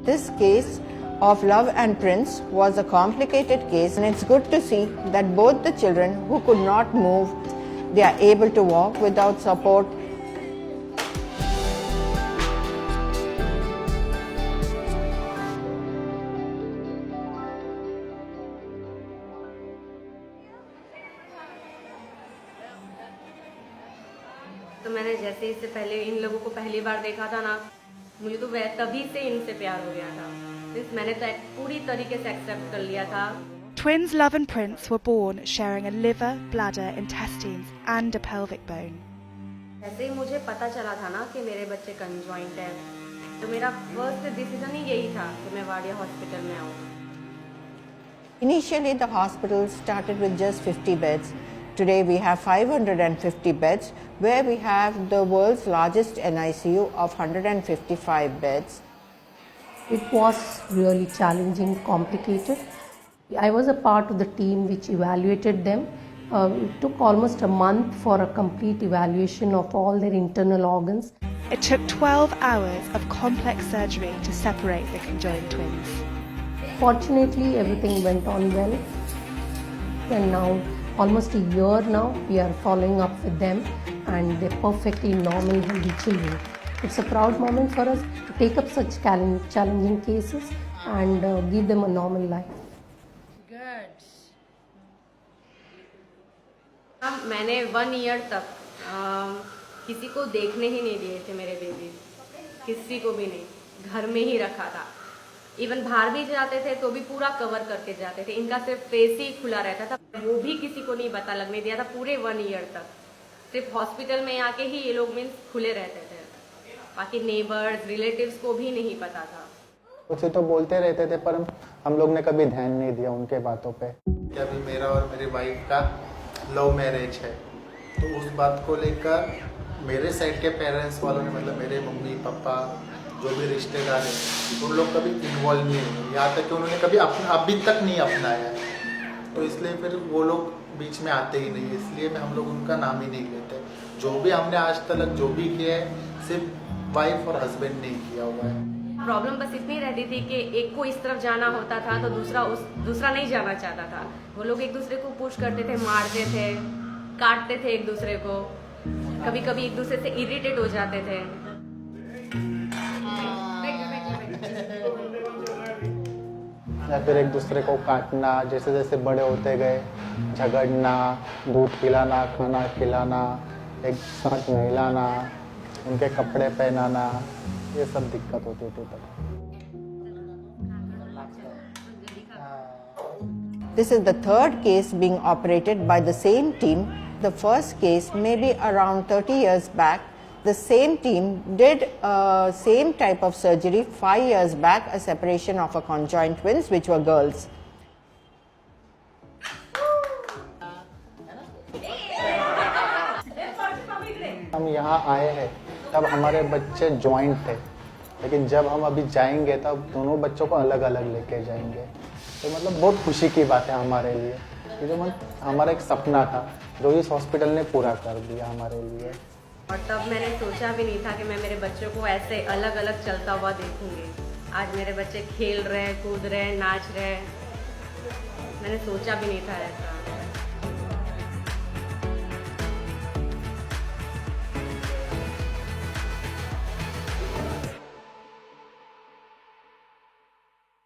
This case of Love and Prince was a complicated case, and it's good to see that both the children who could not move, they are able to walk without support. तो मैंने जैसे इससे पहले इन लोगों को पहली बार देखा था ना, मुझे तो तभी से इनसे प्यार हो गया था। मैंने तो पूरी तरीके से एक्सेप्ट कर लिया था। Twins Love and Prince were born sharing a liver, bladder, intestines and a pelvic bone. जैसे ही मुझे पता चला था ना कि मेरे बच्चे कंजॉइंट है, तो मेरा फर्स्ट डिसीजन ही यही था कि मैं वाडिया हॉस्पिटल में आऊँ। Initially, the hospital started with just 50 beds. Today, we have 550 beds, where we have the world's largest NICU of 155 beds. It was really challenging, complicated. I was a part of the team which evaluated them. It took almost a month for a complete evaluation of all their internal organs. It took 12 hours of complex surgery to separate the conjoined twins. Fortunately, everything went on well. And now, almost a year now, we are following up with them, and they're perfectly normal, healthy children. It's a proud moment for us to take up such challenging cases and give them a normal life. Good. मैंने 1 year तक किसी को देखने ही नहीं दिए थे मेरे baby, किसी को भी नहीं, घर में ही रखा था। इवन बाहर भी जाते थे तो भी पूरा कवर करके जाते थे, इनका सिर्फ फेस ही खुला रहता था, वो भी किसी को नहीं पता लगने दिया था पूरे 1 ईयर तक। सिर्फ हॉस्पिटल में आके ही ये लोग मीन्स खुले रहते थे, बाकी नेबर्स रिलेटिव्स को भी नहीं पता था। उसे तो बोलते रहते थे, पर हम लोग ने कभी ध्यान नहीं दिया उनके बातों पे। कि अभी मेरा और मेरी वाइफ का लव मैरिज है, तो उस बात को लेकर मेरे साइड के पेरेंट्स वालों ने, मतलब मेरे मम्मी पापा जो भी रिश्तेदार हैं, उन लोग कभी इन्वॉल्व नहीं हुए, यहाँ तक कि उन्होंने कभी अभी तक नहीं अपनाया। तो इसलिए फिर वो लोग बीच में आते ही नहीं, इसलिए हम लोग उनका नाम ही नहीं लेते। जो भी हमने आज तक जो भी किया है, सिर्फ वाइफ और हस्बैंड ने किया हुआ है। प्रॉब्लम बस इतनी रहती थी कि एक को इस तरफ जाना होता था तो दूसरा नहीं जाना चाहता था। वो लोग एक दूसरे को पुश करते थे, मारते थे, काटते थे एक दूसरे को, कभी कभी एक दूसरे से इरिटेट हो जाते थे। या फिर एक दूसरे को काटना, जैसे जैसे बड़े होते गए, झगड़ना, दूध पिलाना, खाना खिलाना, एक साथ नहलाना, उनके कपड़े पहनाना, ये सब दिक्कत होती थी तब। This is the third case being operated by the same team. The first case, maybe around 30 years back, the same team did same type of surgery 5 years back, a separation of a conjoined twins, which were girls. हम यहाँ आए हैं तब हमारे बच्चे joint थे, लेकिन जब हम अभी जाएंगे तब दोनों बच्चों को अलग अलग लेके जाएंगे। तो मतलब बहुत खुशी की बात है हमारे लिए, ये जो हमारा एक सपना था जो इस हॉस्पिटल ने पूरा कर दिया हमारे लिए। और तब मैंने सोचा भी नहीं था कि मैं मेरे बच्चों को ऐसे अलग अलग चलता हुआ देखूंगी। आज मेरे बच्चे खेल रहे हैं, कूद रहे हैं, नाच रहे हैं, मैंने सोचा भी नहीं था ऐसा।